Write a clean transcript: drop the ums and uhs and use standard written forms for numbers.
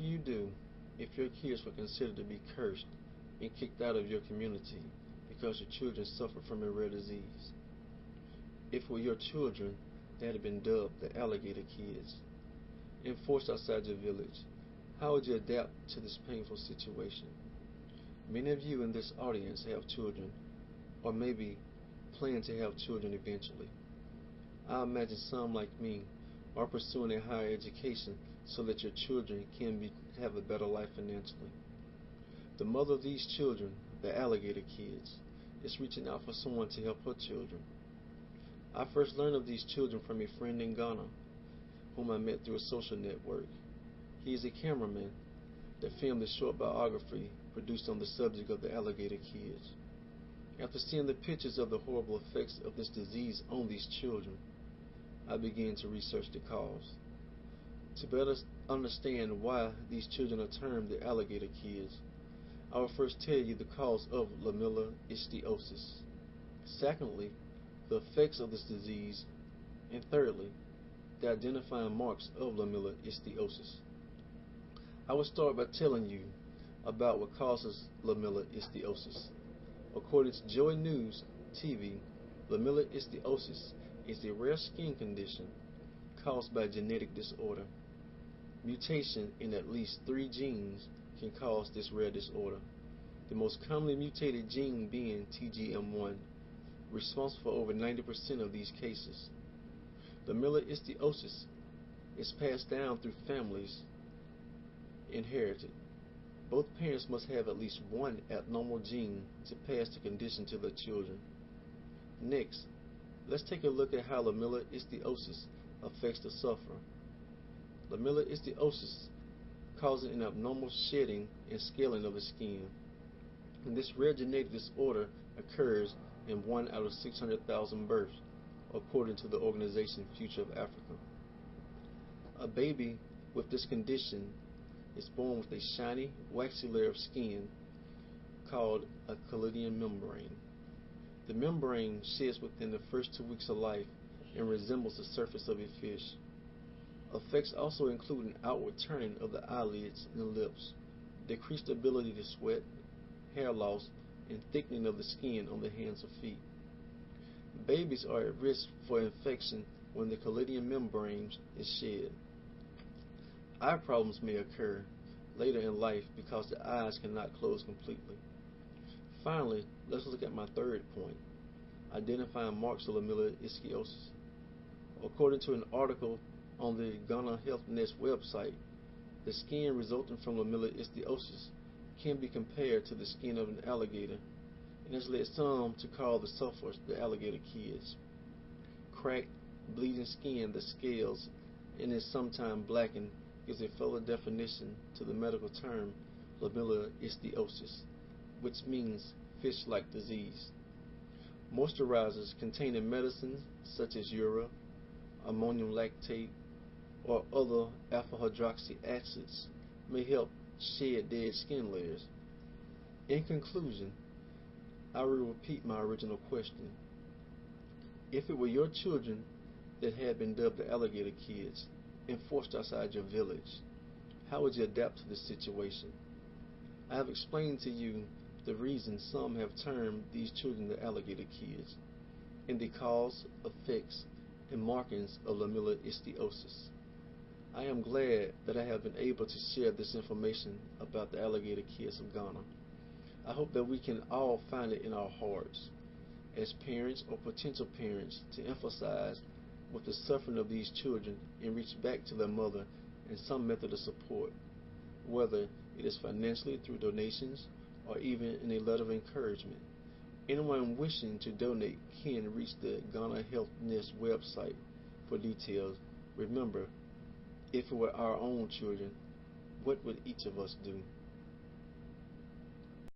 would you do if your kids were considered to be cursed and kicked out of your community because your children suffer from a rare disease? If it were your children that had been dubbed the alligator kids and forced outside your village, how would you adapt to this painful situation? Many of you in this audience have children, or maybe plan to have children eventually. I imagine some, like me, are pursuing a higher education so that your children can have a better life financially. The mother of these children, the alligator kids, is reaching out for someone to help her children. I first learned of these children from a friend in Ghana, whom I met through a social network. He is a cameraman that filmed a short biography produced on the subject of the alligator kids. After seeing the pictures of the horrible effects of this disease on these children, I began to research the cause. To better understand why these children are termed the alligator kids, I will first tell you the cause of lamellar ichthyosis. Secondly, the effects of this disease, and thirdly, the identifying marks of lamellar ichthyosis. I will start by telling you about what causes lamellar ichthyosis. According to Joy News TV, lamellar ichthyosis is a rare skin condition caused by a genetic disorder. Mutation in at least 3 genes can cause this rare disorder, the most commonly mutated gene being TGM1, responsible for over 90% of these cases. Lamellar ichthyosis is passed down through families, inherited. Both parents must have at least one abnormal gene to pass the condition to their children. Next, let's take a look at how lamellar ichthyosis affects the sufferer. Lamellar ichthyosis causes an abnormal shedding and scaling of the skin. And this rare genetic disorder occurs in 1 out of 600,000 births, according to the organization Future of Africa. A baby with this condition is born with a shiny, waxy layer of skin called a chalazion membrane. The membrane sheds within the first 2 weeks of life and resembles the surface of a fish. Effects also include an outward turning of the eyelids and lips, decreased ability to sweat, hair loss, and thickening of the skin on the hands or feet. Babies are at risk for infection when the chalazion membrane is shed. Eye problems may occur later in life because the eyes cannot close completely. Finally, let's look at my third point, identifying marks of lamellar ichthyosis. According to an article on the Ghana Health Nest website, the skin resulting from lamellar ichthyosis can be compared to the skin of an alligator, and has led some to call the sufferers the alligator kids. Cracked, bleeding skin that scales and is sometimes blackened gives a further definition to the medical term lamellar ichthyosis, which means fish-like disease. Moisturizers containing medicines such as urea, ammonium lactate, or other alpha-hydroxy acids may help shed dead skin layers. In conclusion, I will repeat my original question. If it were your children that had been dubbed the alligator kids and forced outside your village, how would you adapt to this situation? I have explained to you the reason some have termed these children the alligator kids, and the cause, effects, and markings of lamellar ichthyosis. I am glad that I have been able to share this information about the alligator kids of Ghana. I hope that we can all find it in our hearts, as parents or potential parents, to emphasize with the suffering of these children and reach back to their mother in some method of support, whether it is financially through donations or even in a letter of encouragement. Anyone wishing to donate can reach the Ghana Health Nest website for details. Remember, if it were our own children, what would each of us do?